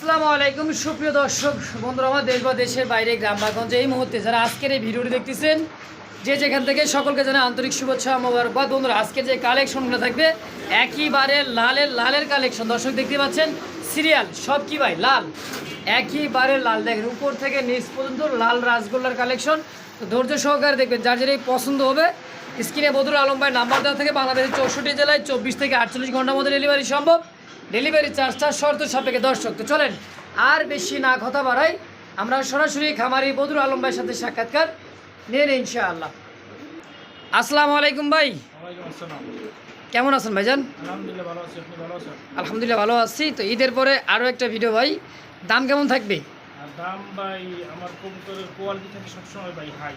আসসালামু আলাইকুম সুপ্রিয় দর্শক বন্ধুরা, আমার দেশ বা দেশের বাইরে গ্রাম বা গঞ্জে এই মুহূর্তে যারা আজকের এই ভিডিওটি দেখতেছেন, যে যেখান থেকে সকলকে জানাই আন্তরিক শুভেচ্ছা মোবারকবাদ। বন্ধুরা, আজকে যে কালেকশনগুলো থাকবে একইবারে লালের কালেকশন। দর্শক দেখতে পাচ্ছেন সিরিয়াল সব কি ভাই লাল, একইবারে লাল। দেখেন উপর থেকে নিচ পর্যন্ত লাল রাসগোল্লার কালেকশন। তো ধৈর্য সহকারে দেখবেন, যার যেটাই পছন্দ হবে স্ক্রিনে বদরুল আলম ভাই নাম্বার দেওয়া থেকে বাংলাদেশের 64 জেলায় 24 থেকে 48 ঘন্টার মধ্যে ডেলিভারি সম্ভব। ডেলিভারি চার্জটা শর্ত সাপেক্ষে। দর্শক তো চলেন আর বেশি না কথা বাড়াই, আমরা সরাসরি খামারি বদরুল আলম ভাইয়ের সাথে সাক্ষাৎকার নিয়ে নিই ইনশাআল্লাহ। আসসালামু আলাইকুম ভাই। কেমন আছেন ভাইজান? আলহামদুলিল্লাহ ভালো আছি। তো ঈদের পরে আরও একটা ভিডিও ভাই, দাম কেমন থাকবে? দাম ভাই আমার কবুতরের কোয়ালিটি থাকে সবসময় ভাই হাই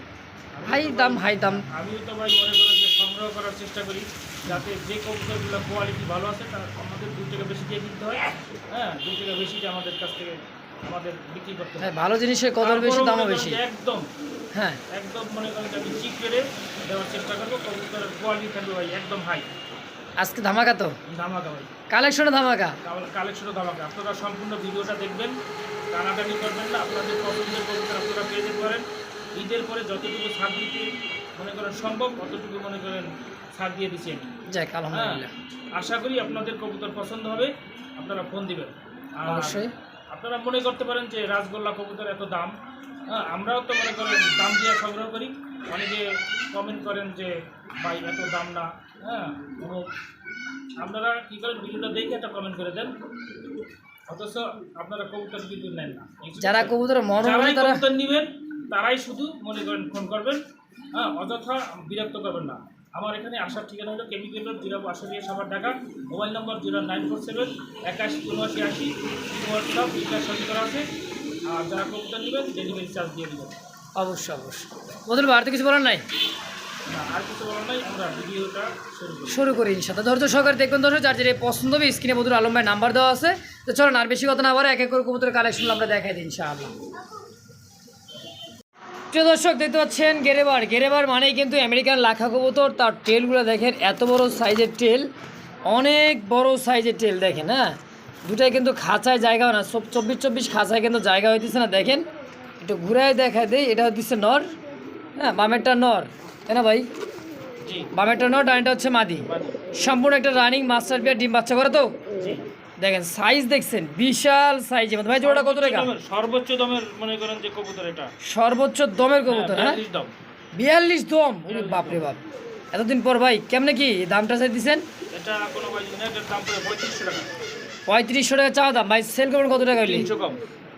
হাই দাম। আমিও তো ভাই মনে করেন যে সংগ্রহ করার চেষ্টা করি যাতে যে কবুতরগুলো কোয়ালিটি ভালো আছে তার আমাদের 2 টাকা বেশি দিয়ে কিনতে হয়। হ্যাঁ, 2 টাকা বেশিটা আমাদের কাছ থেকে আমাদের বিক্রি করতে হয়। ভালো জিনিসের কদর বেশি, দামও বেশি। একদম হ্যাঁ, একদম মনে করেন যে আমি চিপ রেটে দেওয়ার চেষ্টা করবো। কবুতরের কোয়ালিটি থাকবে ভাই একদম হাই। আজকে ধামাকা, তো ধামাকা ভাই, কালেকশনে ধামাকা, কালেকশনও ধামাকা। আপনারা সম্পূর্ণ ভিডিওটা দেখবেন, টানাটানি করবেন না। আপনাদের পছন্দের কবুতর আপনারা পেয়ে যেতে পারেন। ঈদের পরে যতটুকু ছাড় দিতে মনে করেন সম্ভব ততটুকু মনে করেন ছাড় দিয়ে দিচ্ছি আমি। যাক আলহামদুলিল্লাহ। আশা করি আপনাদের কবুতর পছন্দ হবে, আপনারা ফোন দিবেন। অবশ্যই আপনারা মনে করতে পারেন যে রাসগোল্লা কবুতর এত দাম। হ্যাঁ, আমরাও তো মনে করেন দাম দিয়ে সংগ্রহ করি। অনেকে কমেন্ট করেন যে ভাই এত দাম না। হ্যাঁ, আপনারা কী করেন, ভিডিওটা দেখে একটা কমেন্ট করে দেন, অথচ আপনারা কবুতর কিন্তু নেন না। যারা কবুতর কবুতর নেবেন তারাই শুধু মনে করেন ফোন করবেন। হ্যাঁ, অযথা বিরক্ত করবেন না। আমার এখানে আসার ঠিকানা হলো chemical road, Zirabo Ashulia, Savar, Dhaka. Mobile number 0947 81 79 80। WhatsApp bKash সঙ্গে করা আছে। আর যারা কবুতর নেবেন ডেলিভারি চার্জ দিয়ে দেবেন। অবশ্যই বদরুল ভাই, আর তো কিছু বলার নাই? না, আর কিছু বলার নাই, আমরা ভিডিওটা শুরু করি ইনশাআল্লাহ। ধৈর্য সহকারে দেখবেন দর্শক, যার যেটা পছন্দ হবে স্ক্রিনে বদরুল আলম ভাই নাম্বার দেওয়া আছে। তো চলুন আর বেশি কথা না বলে এক এক করে কবুতরের কালেকশন আমরা দেখাই দিই ইনশাআল্লাহ। প্রিয় দর্শক দেখতে পাচ্ছেন গেরেবার মানেই কিন্তু আমেরিকান লাখা কবুতর। তার টেলগুলো দেখেন, এত বড় সাইজের টেল, অনেক বড় সাইজের টেল দেখেন। হ্যাঁ, দুটাই কিন্তু খাঁচায় জায়গা না, সব 24 খাঁচায় কিন্তু জায়গা হইতেছে না। দেখেন একটু ঘুরায় দেখা দেয়, এটা হচ্ছে নর। হ্যাঁ, বামেরটা নর, তাই না ভাই? বামেরটা নর, ডানেরটা হচ্ছে মাদি। সম্পূর্ণ একটা রানিং মাস্টার পেয়ার, ডিম বাচ্চা করে। তো দেখেন সাইজ দেখছেন, বিশাল সাইজের মধ্যে। ভাই জোড়াটা কত টাকা? সর্বোচ্চ দামের মনে করেন যে কবুতর, এটা সর্বোচ্চ দমের কবুতর। হ্যাঁ, 42 দম। বাপরে বাপ, এতদিন পর ভাই কেমনে কি দামটা চাই দিচ্ছেন? এটা কোনো ভাই না, এটার দাম পড়ে 3500 টাকা। 3500 টাকা চাওয়া দাম। ভাই সেল করবেন কত টাকা? 300 কম।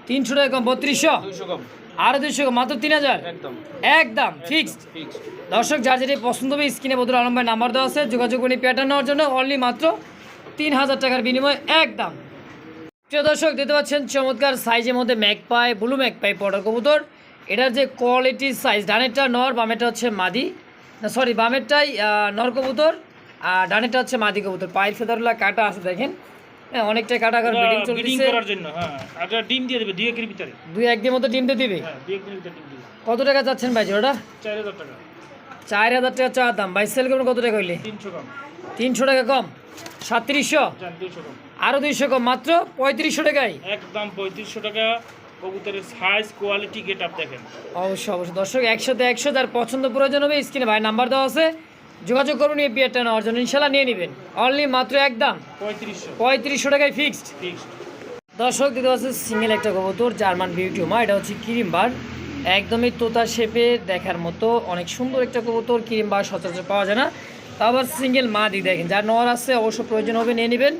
300 টাকা কম, 3200, 200 কম, আরো 200 কম, মাত্র 3000 একদম ফিক্সড। দর্শক যার যেটি পছন্দ হবে স্ক্রিনে বদরুল আলম ভাই নাম্বার দেওয়া আছে, যোগাযোগ করে প্যাটার্ন নেওয়ার জন্য অনলি মাত্র 3000 টাকার বিনিময়ে একদম। প্রিয় দর্শক দেখতে পাচ্ছেন চমৎকার সাইজের মধ্যে ম্যাকপাই, ব্লু ম্যাকপাই পটার কবুতর। এটার যে কোয়ালিটি সাইজ, ডানেরটা নর, বামেরটা হচ্ছে মাদি। না সরি, বামেরটাই নর কবুতর আর ডানেরটা হচ্ছে মাদি কবুতর। পায়ের ফেদারগুলো কাটা আছে দেখেন। হ্যাঁ, অনেকটা কাটা করে ব্রিডিং চলতেছে করার জন্য। হ্যাঁ, এটা ডিম দিয়ে দিবে 2 একের ভিতরে, 2-1 দিনের মতো ডিম দিয়ে দিবে। হ্যাঁ, 2 একের ভিতরে ডিম দিবে। কত টাকা চাচ্ছেন ভাই জোড়াটা? 4000 টাকা। 4000 টাকা চাওয়া দাম। ভাই সেল করবেন কত টাকা হইলে? 300 কম। 300 টাকা কম, 3700, 200 কম, আরো 200 কম, মাত্র 3500 টাকায় একদম 3500 টাকা। কবুতরের সাইজ, কোয়ালিটি, গেটআপ দেখেন। অবশ্যই দর্শক 100তে 100। যার পছন্দ প্রয়োজন হবে স্ক্রিনে ভাই নাম্বার দেওয়া আছে, যোগাযোগ করুন এই পেয়ারটা নেওয়ার জন্য, ইনশাল্লাহ নিয়ে নেবেন। অনলি মাত্র একদম 3500 টাকায় ফিক্সড। দর্শক দিতে পারছে সিঙ্গেল একটা কবুতর, জার্মান বিউটিউমা। এটা হচ্ছে ক্রিম বার, একদমই তোতা শেপে দেখার মতো অনেক সুন্দর একটা কবুতর। ক্রিম বার সচরাচর পাওয়া যায় না, তা আবার সিঙ্গেল মাদি দেখেন। যার নর আছে অবশ্য প্রয়োজন হবে নিয়ে নেবেন।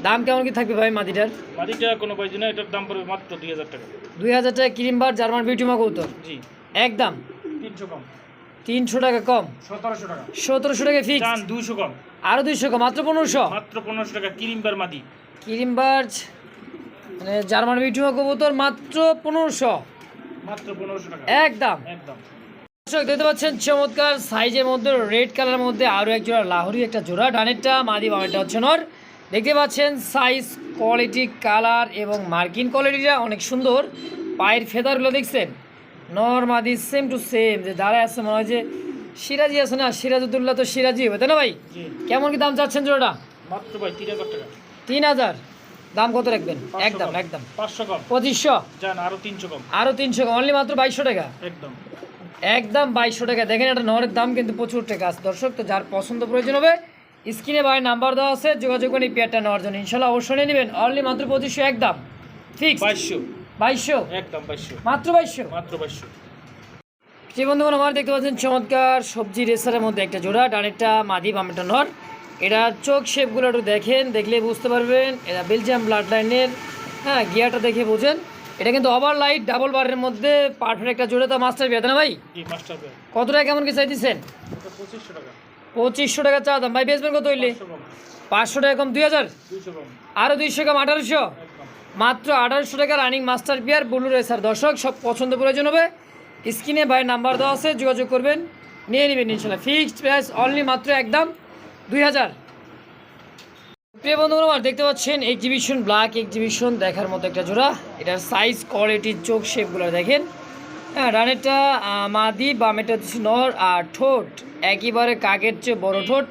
দাম কেমন কি থাকবে ভাই মাদিটার? মাদিটা কোনো পাইছি না, এটার দাম পড়বে মাত্র 2000 টাকা। 2000 টাকা ক্রিম বার জার্মান বিউটিউমা কবুতর। জি, একদম 300 কম, 300 টাকা কম, 1700 টাকা, 1700 টাকা ফিক্সড। 200 কম, আরো 200 কম, মাত্র 1500। মাত্র 1500 টাকা ক্রিমবার মাদি। ক্রিমবার্জ মানে জার্মান বিউটিউমা কবুতর, মাত্র 1500, মাত্র 1500 টাকা একদম। একদম। দর্শক দেখতে পাচ্ছেন চমৎকার সাইজের মধ্যে রেড কালারের মধ্যে আরও এক জোড়া লাহোরি একটা জোড়া। ডানেরটা মাদি, বামেরটা হচ্ছে নর। দেখতে পাচ্ছেন সাইজ, কোয়ালিটি, কালার এবং মার্কিন কোয়ালিটিটা অনেক সুন্দর। পায়ের ফেদারগুলো দেখছেন, নর মাদি সেম টু সেম। যে দাঁড়ায় আছে মনে হয় যে সিরাজি আছে না, সিরাজউদ্দৌলা তো সিরাজি হবে, তাই না ভাই? কেমন কি দাম চাচ্ছেন জোড়াটা? মাত্র ভাই 3000 টাকা। 3000 দাম কত রাখবেন? 500 একদম কম। একদম 500 কম 2500, যান, আরো 300 কম আরও 300 কম, অনলি মাত্র 2200 টাকা। একদম। একদম 2200 টাকা। দেখেন এটা নরের দাম কিন্তু প্রচুর টাকা আছে দর্শক। তো যার পছন্দ প্রয়োজন হবে স্ক্রিনে ভাই নাম্বার দেওয়া আছে, যোগাযোগ করে এই পেয়ারটা নেওয়ার জন্য ইনশাল্লাহ অবশ্যই নিয়ে নেবেন। অনলি মাত্র 2500 একদম ফিক্স। 2200 2200, একদম 2200 মাত্র 2200। মাত্র 2200। যে বন্ধুগণ আমার দেখতে পাচ্ছেন চমৎকার সবজি রেসারের মধ্যে একটা জোড়া, ডানেরটা মাদি বামেরটা নর। এটা চোখ শেপগুলো একটু দেখেন, দেখলে বুঝতে পারবেন এটা বেলজিয়াম ব্লাড লাইনের। হ্যাঁ, গিয়ারটা দেখে বোঝেন। এটা কিন্তু ওভার লাইট ডাবল বারের মধ্যে পারফেক্ট একটা জোড়া। তো মাস্টার বেতন ভাই জি মাস্টার ভাই, কত টাকা কেমন কি চাই দিচ্ছেন? এটা 2500 টাকা। 2500 টাকা চা দাম ভাই। বেচবেন কত হইলে? 500 কম 500 টাকা কম 2000, 200 কম আরও 200 কম 1800, একদম। মাত্র 1800 টাকা রানিং মাস্টার পিয়ার ব্লু রেসার। দর্শক সব পছন্দ প্রয়োজন হবে স্ক্রিনে ভাই নাম্বার দেওয়া আছে, যোগাযোগ করবেন নিয়ে নেবেন ইনশাল্লাহ। ফিক্সড প্রাইস অনলি মাত্র একদম 2000। প্রিয় বন্ধুরা আমার দেখতে পাচ্ছেন এক্সিবিশন ব্ল্যাক এক্সিবিশন দেখার মতো একটা জোড়া। এটার সাইজ কোয়ালিটি চোখ শেপগুলো দেখেন। হ্যাঁ, রানেরটা মাদি বামেটা হচ্ছে নর। আর ঠোঁট একেবারে কাকের চেয়ে বড় ঠোঁট।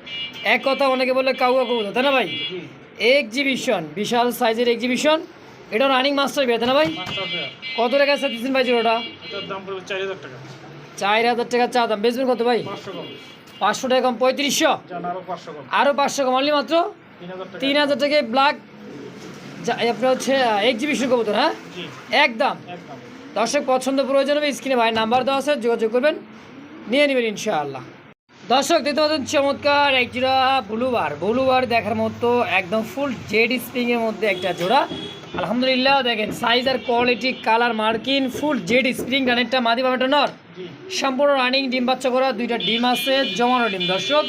এক কথা অনেকে বলে কাউয়া কবুতর, তাই না ভাই? জি এক্সিবিশন বিশাল সাইজের এক্সিবিশন। এটা রানিং মাস্টার বিয়া, তাই না ভাই? মাস্টার ভাই, কত টাকা দিচ্ছেন ভাই জোড়াটা? এটার দাম পড়বে 4000 টাকা। 4000 টাকা চা দাম। বেচবেন কত ভাই? 500 কম 500 টাকা কম 3500, যান, আরো 500 কম আরও 500 কম, অনলি মাত্র 3000 টাকা। 3000 টাকায় ব্ল্যাক আপনার হচ্ছে এক্সিবিশন কবুতর। হ্যাঁ, জি একদম। একদম। দর্শক পছন্দ প্রয়োজন হবে স্ক্রিনে ভাই নাম্বার দেওয়া আছে, যোগাযোগ করবেন নিয়ে নেবেন ইনশাআল্লাহ। দর্শক দেখতে পাচ্ছেন চমৎকার এক জোড়া ব্লুবার দেখার মতো একদম ফুল জেড স্প্রিংয়ের মধ্যে একটা জোড়া। আলহামদুলিল্লাহ দেখেন সাইজ আর কোয়ালিটি কালার মার্কিন ফুল জেড স্প্রিং। রানেরটা মাদি বামেরটা নর। জি সম্পূর্ণ রানিং ডিম বাচ্চা করা, দুইটা ডিম আছে জমানো ডিম। দর্শক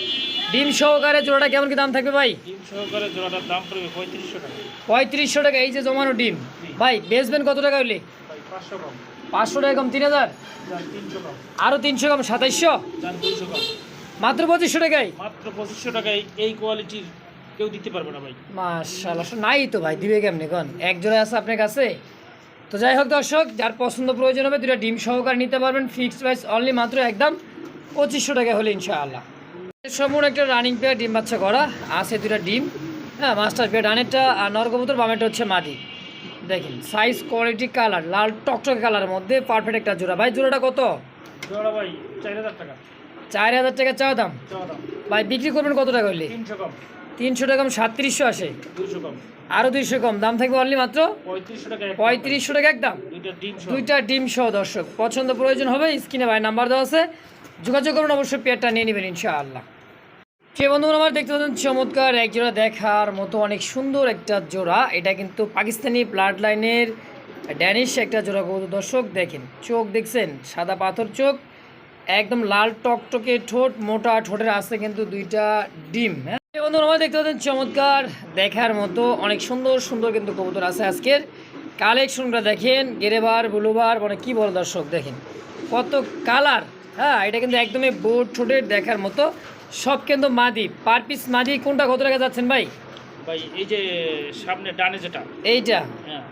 ডিম সহকারে জোড়াটা কেমন কি দাম থাকবে ভাই? ডিম সহকারে জোড়াটার দাম পড়বে 3500 টাকা। 3500 টাকা। এই যে জমানো ডিম ভাই বেচবেন কত টাকা হইলে? ভাই 500 কম 500 টাকা কম 3000, যান, 300 কম আরও 300 কম 2700, যান, 200 কম মাত্র 2500 টাকায়। মাত্র 2500 টাকায়। এই কোয়ালিটির কেউ দিতে পারবে না ভাই। মাশাআল্লাহ, নাই তো ভাই দিবে কেমনি কোন? এক জোড়া আছে আপনার কাছে। তো যাই হোক দর্শক, যার পছন্দ প্রয়োজন হবে দুটা ডিম সহকারে নিতে পারবেন। ফিক্সড প্রাইস অনলি মাত্র একদম 2500 টাকা হলে ইনশাআল্লাহ। সম্পূর্ণ একটা রানিং পেয়ার ডিম বাচ্চা করা আছে, দুটা ডিম। হ্যাঁ, মাস্টার পেয়ার। ডানেরটা নর কবুতর, বামেরটা হচ্ছে মাদি। দেখেন সাইজ কোয়ালিটি কালার লাল টকটকে কালারের মধ্যে পারফেক্ট একটা জোড়া। ভাই জোড়াটা কত? জোড়া ভাই 4000 টাকা 4000 টাকা চাওয়া দাম। চাওয়া দাম। ভাই বিক্রি করবেন কত টাকা হইলে? 300 কম 300 টাকা কম 3700 আসে, 200 কম আরও 200 কম, দাম থাকবে অনলি মাত্র 3500 টাকা। 3500 টাকা একদম। দুইটা ডিম সহ। দুইটা ডিম সহ। দর্শক পছন্দ প্রয়োজন হবে স্ক্রিনে ভাই নাম্বার দেওয়া আছে, যোগাযোগ করুন, অবশ্যই পেয়ারটা নিয়ে নেবেন ইনশাআল্লাহ। সে বন্ধুরা আমার দেখতে পাচ্ছেন চমৎকার এক জোড়া দেখার মতো অনেক সুন্দর একটা জোড়া। এটা কিন্তু পাকিস্তানি ব্লাড লাইনের ড্যানিশ একটা জোড়া কবুতর। দর্শক দেখেন চোখ দেখছেন, সাদা পাথর চোখ, একদম লাল টকটকে ঠোঁট, মোটা ঠোঁটের আছে কিন্তু দুইটা ডিম। হ্যাঁ বন্ধুরা আমার দেখতে পাচ্ছেন চমৎকার দেখার মতো অনেক সুন্দর সুন্দর কিন্তু কবুতর আছে আজকের কালেকশনটা। দেখেন গেরেবার ব্লুবার মানে কি বল দর্শক, দেখেন কত কালার। হ্যাঁ, এটা কিন্তু একদমই বোর্ড ঠোঁটের দেখার মতো, সব কিন্তু মাদি। পার পিস মাদি কোনটা কত টাকা যাচ্ছেন ভাই? ভাই এই যে সামনে ডানে যেটা, এইটা? হ্যাঁ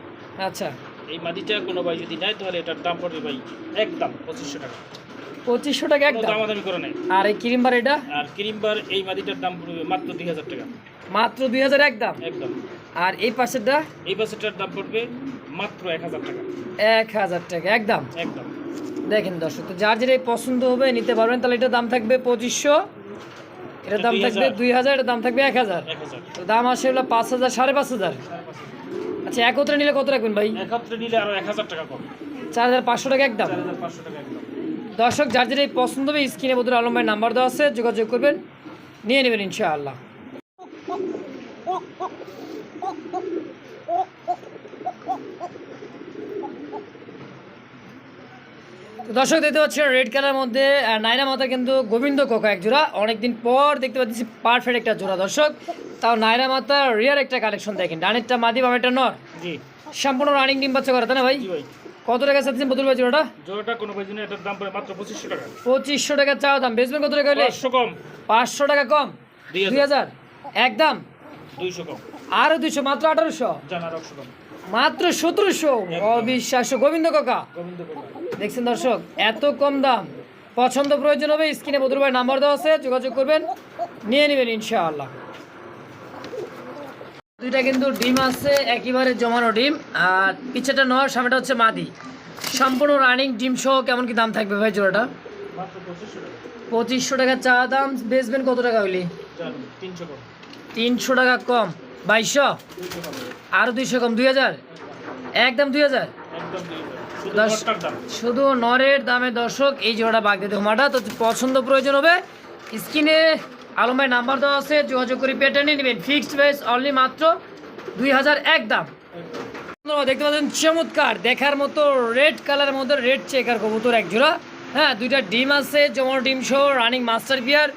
আচ্ছা, এই মাদিটা কোনো ভাই যদি নেয় তাহলে এটার দাম পড়বে ভাই একদম 2500 টাকা। 2500 টাকা কোনো একদম। দামাদামি করে নেয়। আর এই ক্রিমবার এটা? আর ক্রিমবার এই মাদিটার দাম পড়বে মাত্র 2000 টাকা মাত্র 2000 একদম। একদম। আর এই পাশেরটা? এই বাসেটার দাম পড়বে মাত্র 1000 টাকা 1000 টাকা একদম। একদম। দেখেন দর্শক, তো যার যেটাই পছন্দ হবে নিতে পারবেন। তাহলে এটার দাম থাকবে 2500, এটার দাম থাকবে 2000, এটার দাম থাকবে 1000। 1000 তো দাম আসে হলো 5000, 5500। আচ্ছা, একত্রে নিলে কত রাখবেন ভাই? একত্রে নিলে আরো 1000 টাকা কম, 4500 টাকা একদম। 4500 টাকা একদম। দর্শক যার যেটাই পছন্দ হবে স্ক্রিনে বদুর আলম ভাই নাম্বার দেওয়া আছে, যোগাযোগ করবেন নিয়ে নেবেন ইনশাআল্লাহ। তো দর্শক দেখতে পাচ্ছেন রেড কালার মধ্যে নাইরা মাতা কিন্তু গোবিন্দ কোকা এক জোড়া। অনেকদিন পর দেখতে পাচ্ছি পারফেক্ট একটা জোড়া দর্শক। তাও নাইরা মাতা রিয়ার একটা কালেকশন। দেখেন ডানেরটা মাদি বামেরটা নর, জি সম্পূর্ণ রানিং ডিম বাচ্চা করা, তাই না ভাই? জি ভাই। কত টাকা চাচ্ছেন বদুল ভাই জোড়াটা? জোড়াটা কোনো ভাই জন্য এটার দাম পড়বে মাত্র 2500 টাকা। 2500 টাকা চাওয়া দাম। বেচবেন কত টাকা হলে? 500 কম 500 টাকা কম 2000 একদম। 200 কম আরো 200, মাত্র 1800, জান, আর 100 কম মাত্র 1700। অবিশ্বাস্য গোবিন্দ কাকা। গোবিন্দ কোকা। দেখছেন দর্শক এত কম দাম। পছন্দ প্রয়োজন হবে স্ক্রিনে বদুল ভাই নাম্বার দেওয়া আছে, যোগাযোগ করবেন নিয়ে নেবেন ইনশাআল্লাহ। দুইটা কিন্তু ডিম আছে, একেবারে জমানো ডিম। আর পিছেটা নর, সামনেটা হচ্ছে মাদি। সম্পূর্ণ রানিং ডিম সহ কেমন কি দাম থাকবে ভাই জোড়াটা? মাত্র 2500 টাকা। 2500 টাকা চা দাম। বেচবেন কত টাকা হইলি? 300 কম। 300 টাকা কম। 2200? 200 কম। আরো 200 কম, 2000? একদম 2000? একদম 2000 শুধু দশ- নটটার দাম। শুধু নরের দামে দর্শক এই জোড়াটা বাগ দিতে ঘুমাটা। তো পছন্দ প্রয়োজন হবে স্ক্রিনে আলম ভাই নাম্বার দেওয়া আছে, যোগাযোগ করে পেটে নিয়ে নেবেন। ফিক্সড প্রাইস অনলি মাত্র 2000 একদম। আপনারা দেখতে পাচ্ছেন চমৎকার দেখার মতো রেড কালারের মধ্যে রেড চেকার কবুতর এক জোড়া। হ্যাঁ, দুইটা ডিম আছে, জমানো ডিম সহ রানিং মাস্টার বিয়ার।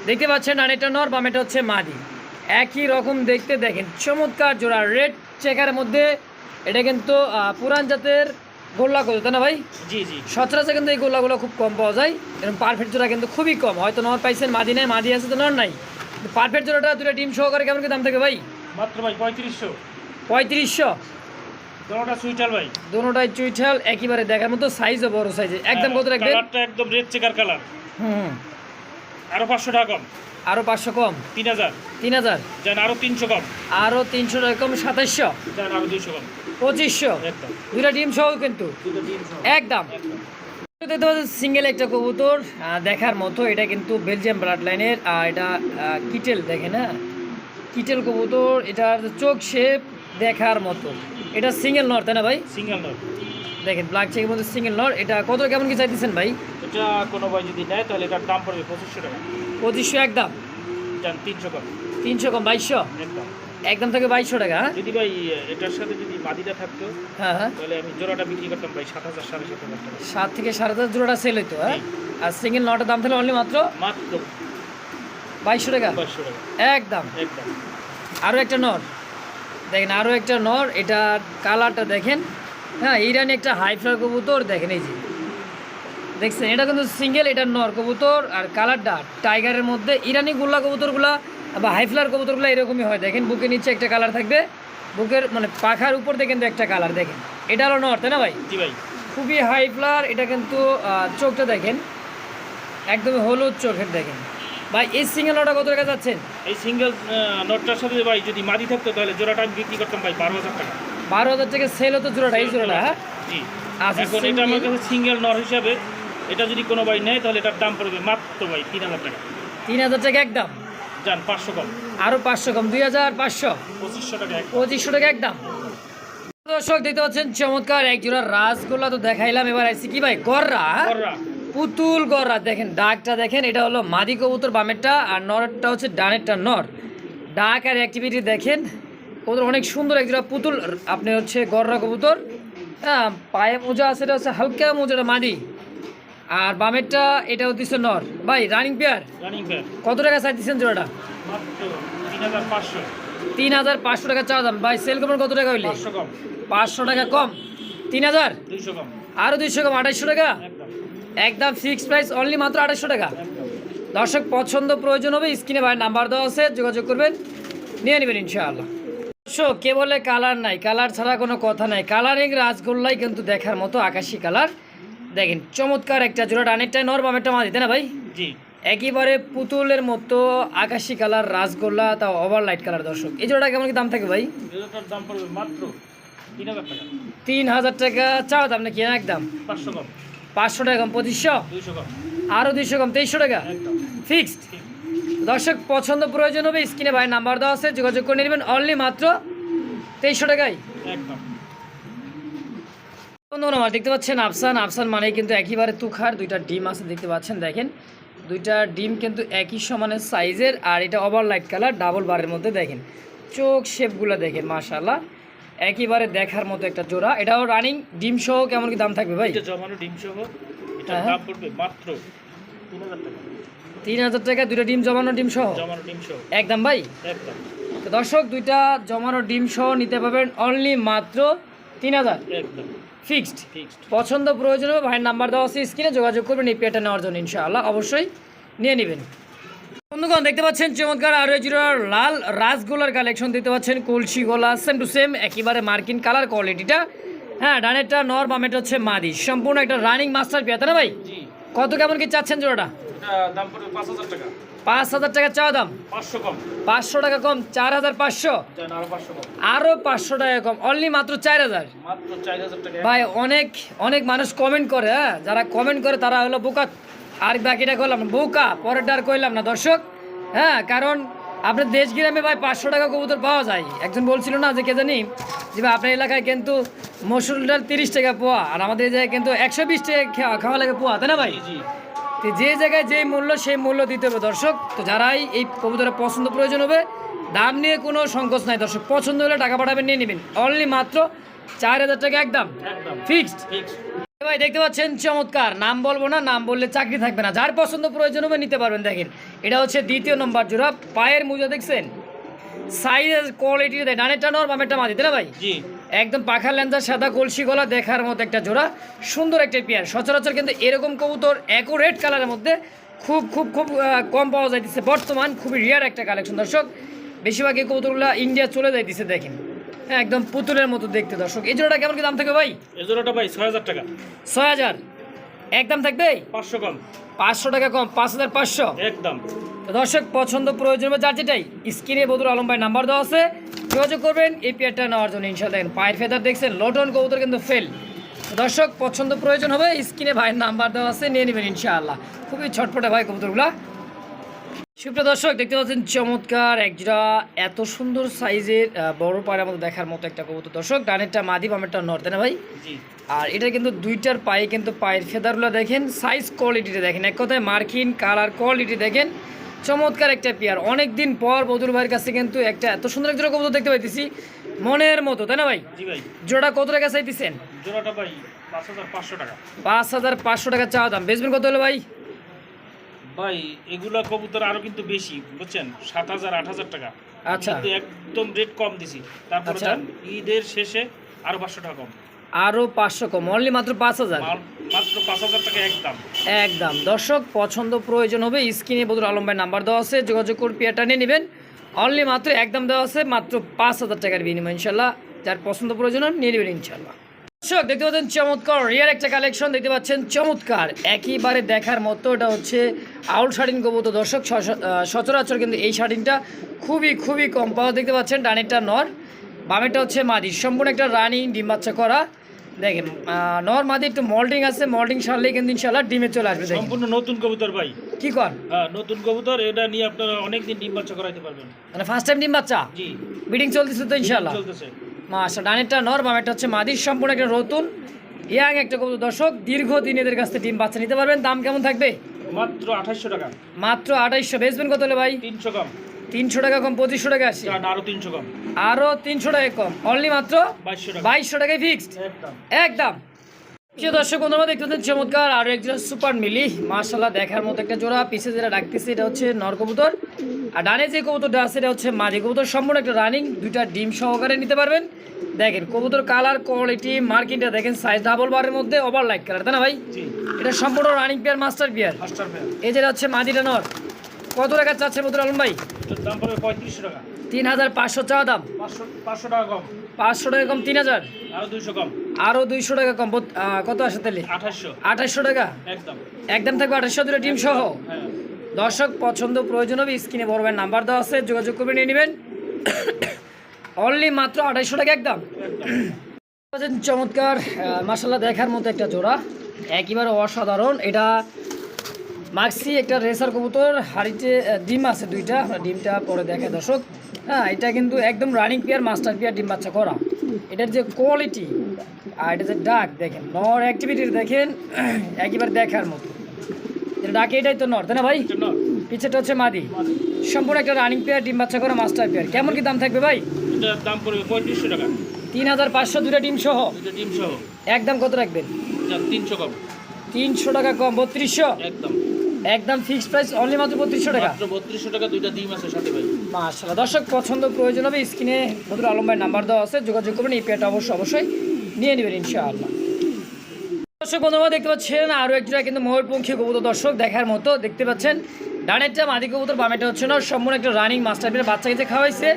দেখতে পাচ্ছেন ডানেটা নর, বামেটা হচ্ছে মাদি। একই রকম দেখতে, দেখেন চমৎকার জোড়া রেড চেকারের মধ্যে। এটা কিন্তু পুরান জাতের গোল্লা কবুতর, তাই না ভাই? জি জি। সচরাচর কিন্তু এই গোল্লাগুলো খুব কম পাওয়া যায়। এরকম পারফেক্ট জোড়া কিন্তু খুবই কম। হয়তো নর পাইছেন, মাদি নাই, মাদি আছে তো নর নাই। পারফেক্ট জোড়াটা দুটো ডিম সহকারে কেমন কি দাম থাকে ভাই? মাত্র ভাই 3500। 3500? দোনোটা সুইটাল ভাই। দোনোটাই চুইঠাল, একেবারে দেখার মতো, সাইজও বড় সাইজে। একদম কত রাখবেন? কালারটা একদম রেড চেকার কালার। হুম, আরো 500 টাকা কম। আরো 500 কম। 3000। 3000? জান আরো 300 কম। আরো 300 টাকা কম। 2700? জান আরো 200 কম। 2500? একদম। দুইটা ডিম সহ কিন্তু দুটো 300 একদম। একদম। দেখতে পাচ্ছেন সিঙ্গেল একটা কবুতর দেখার মতো। এটা কিন্তু বেলজিয়াম ব্লাড লাইনের। আর এটা কিটেল, দেখেন। হ্যাঁ, কিটেল কবুতর। এটার চোখ শেপ দেখার মতো। এটা সিঙ্গেল নর, তাই না ভাই? Single not. দেখেন ব্ল্যাক চেকের মধ্যে সিঙ্গেল নর। এটা কত কেমন কি চাইতেছেন ভাই? এটা কোনো ভাই যদি নেয় তাহলে এটার দাম পড়বে 2500 টাকা। 2500 একদম। জান 300 কম। 300 কম। 2200? একদম। একদম থেকে 2200 টাকা। হ্যাঁ যদি ভাই এটার সাথে যদি মাদিটা থাকতো হ্যাঁ হ্যাঁ। তাহলে আমি জোড়াটা বিক্রি করতাম ভাই 7000 7500 টাকা। 7 থেকে 7,500 জোড়াটা সেল হইতো। হ্যাঁ, আর সিঙ্গেল নটার দাম তাহলে অনলি মাত্র মাত্র 2200 টাকা 2200 টাকা। একদম। একদম। আরও একটা নর দেখেন, আরও একটা নর। এটার কালারটা দেখেন। হ্যাঁ, ইরানি একটা হাই ফ্লার কবুতর, দেখেন এই যে দেখছেন। এটা কিন্তু সিঙ্গেল, এটা নর কবুতর। আর কালারটা টাইগারের মধ্যে। ইরানি গোল্লা কবুতরগুলা বা হাই ফ্লার কবুতরগুলো এরকমই হয়। দেখেন বুকের নিচে একটা কালার থাকবে, বুকের মানে পাখার উপর দিয়ে কিন্তু একটা কালার। দেখেন এটা হলো নর, তাই না ভাই? জি ভাই। খুবই হাই ফ্লার। এটা কিন্তু চোখটা দেখেন একদমই হলুদ চোখের। দেখেন ভাই এই সিঙ্গেল নটা কত টাকা যাচ্ছেন? এই সিঙ্গেল নটটার সাথে ভাই যদি মাদি থাকতো তাহলে জোড়াটা আমি বিক্রি করতাম ভাই 12000 টাকা। 12,000 টাকা সেল হতো জোড়াটা, এই জোড়াটা। হ্যাঁ, জি। আচ্ছা, এখন এটা আমার কাছে সিঙ্গেল নর হিসাবে এটা যদি কোনো ভাই নেয় তাহলে এটার দাম পড়বে মাত্র ভাই 3000 টাকা। 3000 টাকা একদম। জান 500 কম। আরো 500 কম। 2500? 2500 টাকা একদম। 2500 টাকা একদম। দর্শক দেখতে পাচ্ছেন চমৎকার এক জোড়া রাসগোল্লা তো দেখাইলাম। এবার আইসি কি ভাই? গররা। কররা। পুতুল গররা। দেখেন ডাকটা দেখেন। এটা হলো মাদি কবুতর বামেরটা, আর নরটা হচ্ছে ডানেরটা নর। ডাক আর অ্যাক্টিভিটি দেখেন। কবুতর অনেক সুন্দর এক জোড়া পুতুল। আপনি হচ্ছে গররা কবুতর। হ্যাঁ, পায়ে মোজা আছে, এটা হচ্ছে হালকা মোজাটা মাদি। আর বামেরটা এটা হচ্ছে নর। ভাই রানিং পেয়ার রানিং ফেয়ার। কত টাকা চাইতেছেন জোড়াটা? মাত্র 3500। 3500 টাকা চা দাম। ভাই সেল করবেন কত টাকা হইলে? 500 কম। 500 টাকা কম। 3000? 200 কম। আরও 200 কম। 2800 টাকা একদম। একদম। ফিক্সড প্রাইস অনলি মাত্র 2800 টাকা। একদম। দর্শক পছন্দ প্রয়োজন হবে স্ক্রিনে ভাই নাম্বার দেওয়া আছে, যোগাযোগ করবেন, নিয়ে নেবেন ইনশাআল্লাহ। দর্শক কে বলে কালার নাই? কালার ছাড়া কোনো কথা নাই। কালারিং রাসগোল্লাই কিন্তু দেখার মতো, আকাশি কালার। দেখেন চমৎকার একটা জোড়া। ডানেরটা নর, বামেরটা মাদি, তাই না ভাই? জি। একেবারে পুতুলের মতো আকাশি কালার রাসগোল্লা, তাও ওভার লাইট কালার। দর্শক এই জোড়াটা কেমন কি দাম থাকে ভাই? এটার দাম পড়বে মাত্র 3000 টাকা। 3000 টাকা চাও দাম নাকি? একদম 500 কম। 500 টাকা কম। 2500? 200 কম। আরও 200 কম। 2300 টাকা একদম। ফিক্সড। দর্শক পছন্দ প্রয়োজন হবে স্ক্রিনে ভাই নাম্বার দেওয়া আছে, যোগাযোগ করে নেবেন অনলি মাত্র 2300 টাকায় একদম। বন্ধুরা আমার দেখতে পাচ্ছেন আফসান। আফসান মানে কিন্তু একেবারে তুখার। দুইটা ডিম আছে দেখতে পাচ্ছেন। দেখেন দুইটা ডিম কিন্তু একই সমানের সাইজের। আর এটা ওভার লাইট কালার, ডাবল বারের মধ্যে। দেখেন চোখ শেপগুলো দেখেন, মাশাআল্লাহ একেবারে দেখার মতো একটা জোড়া। এটাও রানিং ডিম সহ কেমন কি দাম থাকবে ভাই? এটা জমানো ডিম সহ এটার হ্যাঁ। দাম পড়বে মাত্র 3000 টাকা। 3000 টাকা দুইটা ডিম জমানো ডিম সহ জমানো ডিম সহ একদম ভাই। একদম। তো দর্শক দুইটা জমানো ডিম সহ নিতে পারবেন অনলি মাত্র 3000 একদম ফিক্সড। ফিক্সড। পছন্দ প্রয়োজন হবে ভাইয়ের নাম্বার দেওয়া আছে স্ক্রিনে, যোগাযোগ করবেন এই পেয়ারটা নেওয়ার জন্য ইনশাআল্লাহ। অবশ্যই নিয়ে নেবেন। বন্ধুগণ দেখতে পাচ্ছেন চমৎকার আরও জোড়ার লাল রাসগোলার কালেকশন দেখতে পাচ্ছেন। কলসি গোলা সেম টু সেম, একেবারে মার্কিন কালার কোয়ালিটিটা। হ্যাঁ, ডানেরটা নর, বামেরটা হচ্ছে মাদি। সম্পূর্ণ একটা রানিং মাস্টার পেয়ার, তাই না ভাই? জি। কত কেমন কি চাচ্ছেন জোড়াটা? এটা দাম পড়বে 5000 টাকা। 5,000 টাকা চাওয়া দাম, 500 কম, 500 টাকা কম, 4,500, জান আরো 500 কম, আরো 500 টাকা কম, অনলি মাত্র 4,000। মাত্র 4000 টাকা। ভাই অনেক অনেক মানুষ কমেন্ট করে, হ্যাঁ যারা কমেন্ট করে তারা হলো বোকা, আর বাকিটা করলাম না বোকা, পরেরটা আর কইলাম না দর্শক। হ্যাঁ কারণ আপনার দেশ গ্রামে ভাই 500 টাকা কবুতর পাওয়া যায়। একজন বলছিল না যে কে জানি যে ভাই আপনার এলাকায় কিন্তু মসুর ডাল 30 টাকা পোয়া, আর আমাদের এই জায়গায় কিন্তু 120 টাকা খাওয়া লাগে পোয়া, তাই না ভাই? জি তো যে জায়গায় যেই মূল্য সেই মূল্য দিতে হবে দর্শক। তো যারাই এই কবুতরের পছন্দ প্রয়োজন হবে, দাম নিয়ে কোনো সংকোচ নাই দর্শক, পছন্দ হলে টাকা পাঠাবেন, নিয়ে নেবেন, অনলি মাত্র 4,000 টাকা একদম একদম ফিক্সড। ফিক্স। ভাই দেখতে পাচ্ছেন চমৎকার, নাম বলবো না, নাম বললে চাকরি থাকবে না, যার পছন্দ প্রয়োজন হবে নিতে পারবেন। দেখেন এটা হচ্ছে দ্বিতীয় নম্বর জোড়া, পায়ের মোজা দেখছেন, সাইজ কোয়ালিটি দেয়, ডানেরটা নর বামেরটা মাদি, তাই না ভাই? জি একদম পাখা লেন্সা সাদা কলসি গলা দেখার মতো একটা জোড়া, সুন্দর একটা পেয়ার। সচরাচর কিন্তু এরকম কবুতর অ্যাকুরেট কালারের মধ্যে খুব খুব খুব কম পাওয়া যাইতেছে বর্তমান, খুবই রিয়ার একটা কালেকশন দর্শক। বেশিরভাগ এই কবুতরগুলো ইন্ডিয়া চলে যাইতেছে দেখেন, হ্যাঁ একদম পুতুলের মতো দেখতে দর্শক। এই জোড়াটা কেমন কি দাম থাকবে ভাই? এই জোড়াটা ভাই 6000 টাকা, 6,000 একদম থাকবে, 500 কম, 500 টাকা কম, 5,500 একদম। তো দর্শক পছন্দ প্রয়োজন হবে যার যেটাই, স্ক্রিনে বদরুল আলম ভাই নাম্বার দেওয়া আছে, যোগাযোগ করবেন এই পেয়ারটা নেওয়ার জন্য ইনশাআল্লাহ। দেখেন পায়ের ফেদার দেখছেন, লটন কবুতর কিন্তু ফেল। দর্শক পছন্দ প্রয়োজন হবে, স্ক্রিনে ভাইয়ের নাম্বার দেওয়া আছে, নিয়ে নেবেন ইনশাআল্লাহ। খুবই ছটফটে ভাই কবুতরগুলা। সুপ্রিয় দর্শক দেখতে পাচ্ছেন চমৎকার একজোড়া এত সুন্দর সাইজের বড় পায়ের মতো দেখার মতো একটা কবুতর দর্শক। ডানেরটা মাদি বামেরটা নর, তাই না ভাই? জি আর এটা কিন্তু দুইটার পায়ে কিন্তু পায়ের ফেদারগুলো দেখেন, সাইজ কোয়ালিটিটা দেখেন, এক কথায় মার্কিন কালার কোয়ালিটি দেখেন, চমৎকার একটা পেয়ার। অনেক দিন পর বদরুল ভাইয়ের কাছে কিন্তু একটা এত সুন্দর একটা কবুতর দেখতে পাইতেছি, মনের মতো, তাই না ভাই? জি ভাই। জোড়া কত টাকা চাইতেছেন? জোড়াটা ভাই 5500 টাকা। 5,500 টাকা চাওয়া দাম, বেচবেন কত হলো ভাই? ভাই এগুলা কবুতর আরো কিন্তু বেশি বুঝছেন, 7000 8000 টাকা। আচ্ছা। কিন্তু একদম রেট কম দিছি, তারপরে আচ্ছা। যান ঈদের শেষে আরো 500 টাকা কম, আরও 500 কম, অনলি মাত্র 5,000 মাত্র 5000 টাকা একদম। একদম। দর্শক পছন্দ প্রয়োজন হবে, স্ক্রিনে বদরুল আলম ভাই নাম্বার দেওয়া আছে, যোগাযোগ করে পেয়ারটা নিয়ে নেবেন, অনলি মাত্র একদম দেওয়া আছে মাত্র 5,000 টাকার বিনিময় ইনশাল্লাহ। যার পছন্দ প্রয়োজন নিয়ে নেবেন ইনশাল্লাহ। দর্শক দেখতে পাচ্ছেন চমৎকার রিয়ার একটা কালেকশন, দেখতে পাচ্ছেন চমৎকার একেবারে দেখার মতো। এটা হচ্ছে আউল শাড়িন কবুতর দর্শক, সচরাচর কিন্তু এই শাড়িনটা খুবই খুবই কম পাওয়া। দেখতে পাচ্ছেন ডানেরটা নর বামেরটা হচ্ছে মাদি, সম্পূর্ণ একটা রানিং ডিম বাচ্চা করা। দেখেন নর মাদি একটু মল্টিং আছে, মল্টিং সারলেই কিন্তু ইনশাল্লাহ ডিমে চলে আসবে। দেখেন সম্পূর্ণ নতুন কবুতর ভাই। কি কর, হ্যাঁ নতুন কবুতর, এটা নিয়ে আপনারা অনেক দিন ডিম বাচ্চা করাইতে পারবেন। মানে ফার্স্ট টাইম ডিম বাচ্চা, জি বিডিং চলতেছে তো ইনশাল্লাহ। চলতেছে। মাশা, ডানেরটা নর বামেরটা হচ্ছে মাদির, সম্পূর্ণ একটা নতুন ইয়াং একটা কবুতর দর্শক। দীর্ঘদিন এদের কাছ থেকে ডিম বাচ্চা নিতে পারবেন। দাম কেমন থাকবে? মাত্র 2800 টাকা, মাত্র 2800। বেচবেন কত হলে ভাই? 300 কম, 300 টাকা কম, 2500 টাকা আসি, যান আরো 300 কম, আরও 300 টাকা কম, অনলি মাত্র 2200 টাকা 2200 টাকায় ফিক্সড একদম। একদম। প্রিয় দর্শক বন্ধুরা দেখতে পাচ্ছেন চমৎকার আরও এক জোড়া সুপার মিলি, মাশাআল্লাহ দেখার মতো একটা জোড়া। পিছে যেটা ডাকতেছে এটা হচ্ছে নর কবুতর, আর ডানে যে কবুতরটা আছে এটা হচ্ছে মাদি কবুতর, সম্পূর্ণ একটা রানিং, দুইটা ডিম সহকারে নিতে পারবেন। দেখেন কবুতর কালার কোয়ালিটি মার্কিংটা দেখেন, সাইজ ডাবল বারের মধ্যে ওভার লাইট কালার, তাই না ভাই? জি এটা সম্পূর্ণ running pair, master pair. Master pair. এই যেটা হচ্ছে মাদিটা নর, কত টাকা চাচ্ছে বদরুল আলম ভাই? এটার দাম পড়বে 3500 টাকা, 3,500 চাওয়া দাম, 500 টাকা কম, 500 টাকা কম, 3,000, আরো 200 কম, আরও 200 টাকা কম, কত আসে তাহলে? 2800 2800 টাকা একদম। একদম থাকবে, 2800 দুটো টিম সহ। হ্যাঁ দর্শক পছন্দ প্রয়োজন হবে, স্ক্রিনে বড় ভাইয়ের নাম্বার দেওয়া আছে, যোগাযোগ করে নিয়ে নেবেন, অনলি মাত্র 2800 টাকা একদম। একদম। চমৎকার মাশাআল্লাহ দেখার মতো একটা জোড়া, একেবারে অসাধারণ। এটা মাক্সি একটা রেসার কবুতর, হাড়িতে ডিম আছে দুইটা, আমরা ডিমটা পরে দেখাই দর্শক। হ্যাঁ এটা কিন্তু একদম রানিং পেয়ার, মাস্টার পেয়ার, ডিম বাচ্চা করা। এটার যে কোয়ালিটি আর এটা যে ডাক দেখেন, নর অ্যাক্টিভিটি দেখেন, একেবারে দেখার মতো। এটা ডাকে এটাই তো নর, তাই না ভাই? এটা নর, পিছেটা হচ্ছে মাদি, সম্পূর্ণ একটা রানিং পেয়ার, ডিম বাচ্চা করা, মাস্টার পেয়ার। কেমন কি দাম থাকবে ভাই? এটার দাম পড়বে 3500 টাকা, 3,500 দুটা ডিম সহ এটা ডিম সহ, একদম। কত রাখবেন? যান 300 কম, 300 টাকা কম, 3200 একদম। একদম ফিক্সড প্রাইস, অনলি মাত্র 3200 টাকা। মাত্র 3200 টাকা, দুইটা ডিম আছে সাথে ভাই। মাশাআল্লাহ দর্শক পছন্দ প্রয়োজন হবে, স্ক্রিনে বদরুল আলম ভাইয়ের নাম্বার দেওয়া আছে, যোগাযোগ করবেন, এই পেয়ারটা অবশ্যই নিয়ে নেবেন ইনশাআল্লাহ। দর্শক বন্ধুরা দেখতে পাচ্ছেন আরও একজোড়া কিন্তু ময়ূরপঙ্খী কবুতর দর্শক, দেখার মতো। দেখতে পাচ্ছেন ডানেরটা মাদি কবুতর, বামেরটা হচ্ছে না, সম্পূর্ণ একটা রানিং মাস্টার পেয়ার, বাচ্চা খেতে খাওয়াইছে।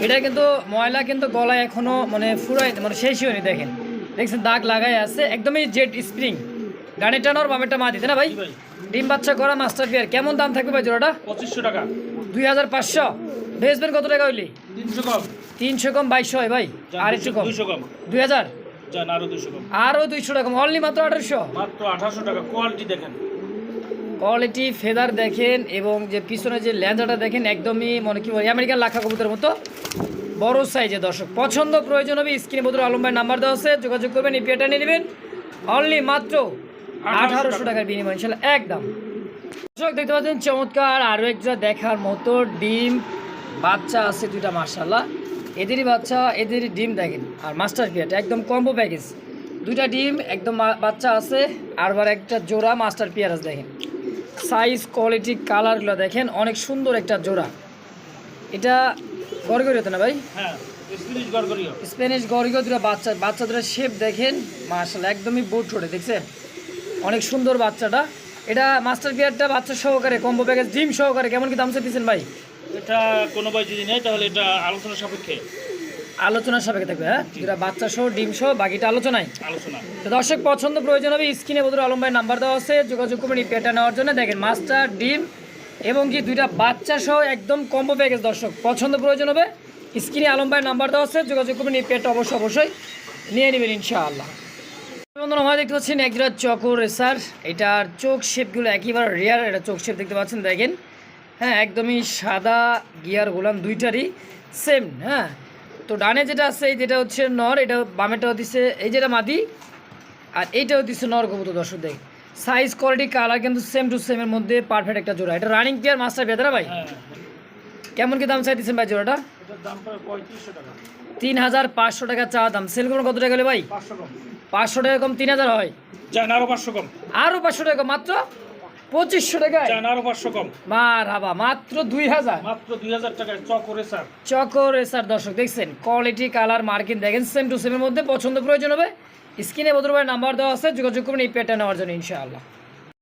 এটা কিন্তু ময়লা কিন্তু গলায় এখনও মানে ফুরাই মানে শেষই হয়নি। দেখেন দেখছেন দাগ লাগাই আছে, একদমই জেড স্প্রিং, ডানেরটা নর বামেরটা মাদি তাই না ভাই? জি ভাই, ডিম বাচ্চা করা মাস্টার পেয়ার, কেমন দাম থাকবে ভাই জোড়াটা? 2500 টাকা। 2500। বেচবেন কত টাকা হইলে? 300 কম। 300 কম 2200 হয় ভাই, যান, আর একটু কম 200 কম। 2000, যান আরো 200 কম। আরও 200 টাকা কম, অনলি মাত্র 1800। মাত্র 1800 টাকা। কোয়ালিটি দেখেন। কোয়ালিটি ফেদার দেখেন এবং যে পিছনে যে ল্যাঞ্জাটা দেখেন, একদমই মনে কি বলে আমেরিকান লাখা কবুতরের মতো বড় সাইজে। দর্শক পছন্দ প্রয়োজন হবে স্ক্রিনে বদর আলম ভাই নাম্বার দেওয়া আছে, যোগাযোগ করবেন, এই পেয়ারটা নিয়ে নেবেন অনলি মাত্র 1800 টাকার বিনিময় ইনশাল্লাহ একদম। দর্শক দেখতে পাচ্ছেন চমৎকার আরও একটা দেখার মতো ডিম বাচ্চা আছে দুইটা, মার্শাল্লাহ এদেরই বাচ্চা এদেরই ডিম দেখেন। আর মাস্টার পেয়ারটা একদম কম্বো প্যাকেজ, দুইটা ডিম একদম বাচ্চা আছে, আর একটা জোড়া মাস্টার পেয়ার আছে দেখেন। সাইজ কোয়ালিটি কালারগুলো দেখেন, অনেক সুন্দর একটা জোড়া। এটা গরগরি হতো না ভাই? হ্যাঁ, স্প্যানিশ গরগরিও। স্প্যানিশ গরগরি দুটো বাচ্চা, বাচ্চা দুটো শেপ দেখেন মাশাআল্লাহ, একদমই বোট ছোটে দেখছেন, অনেক সুন্দর বাচ্চাটা। এটা মাস্টার পেয়ারটা বাচ্চা সহকারে কম্বো প্যাকেজ ডিম সহকারে কেমন কি দাম চাইতেছেন ভাই? এটা কোনো ভাই যদি নেয় তাহলে এটা আলোচনা সাপেক্ষে। আলোচনার সাপেক্ষে থাকবে, হ্যাঁ যেটা বাচ্চা সহ ডিম সহ বাকিটা আলোচনায়। আলোচনা। তো দর্শক পছন্দ প্রয়োজন হবে স্ক্রিনে বদর আলম ভাই নাম্বার দেওয়া আছে, যোগাযোগ করবেন এই পেয়ারটা নেওয়ার জন্য। দেখেন মাস্টার ডিম এবং কি দুইটা বাচ্চা সহ একদম কম্বো প্যাকেজ। দর্শক পছন্দ প্রয়োজন হবে স্ক্রিনে আলম ভাই নাম্বার দেওয়া আছে, যোগাযোগ করবেন এই পেয়ারটা অবশ্যই নিয়ে নেবেন ইনশাআল্লাহ। বন্ধুরা আমরা দেখতে পাচ্ছেন একজোড়া চকো রেসার, এটার চোখ শেপগুলো একেবারে রেয়ার, এটা চোখ শেপ দেখতে পাচ্ছেন দেখেন, হ্যাঁ একদমই সাদা গিয়ার গোলাম দুইটারই সেম। হ্যাঁ তো ডানে যেটা আছে যেটা হচ্ছে নর, এটা বামেটাও দিচ্ছে এই যেটা মাদি, আর এইটাও দিচ্ছে নর কবুতর। দর্শক দেখ সাইজ কোয়ালিটি কালার কিন্তু সেম টু সেমের মধ্যে পারফেক্ট একটা জোড়া। এটা রানিং পেয়ার মাস্টার পেয়ার ভাই? হ্যাঁ, কেমন কি দাম চাইতেছেন ভাই জোড়াটা? এটার দাম পড়ে 3500 টাকা। 3500 টাকা চা দাম, সেল করুন কত টাকা হলে ভাই? 500 কম। 500 টাকা কম 3000 হয়, যান আরো 500 কম। আরও 500 টাকা মাত্র 2500 টাকায়। যান আরো 500 কম। মারহাবা, মাত্র 2000। মাত্র 2000 টাকায় চক রেসার। চকো রেসার দর্শক দেখছেন, কোয়ালিটি কালার মার্কিং দেখেন সেম টু সেমের মধ্যে। পছন্দ প্রয়োজন হবে স্ক্রিনে বদর ভাই নাম্বার দেওয়া আছে, যোগাযোগ করবেন এই পেয়ারটা নেওয়ার জন্য ইনশাআল্লাহ।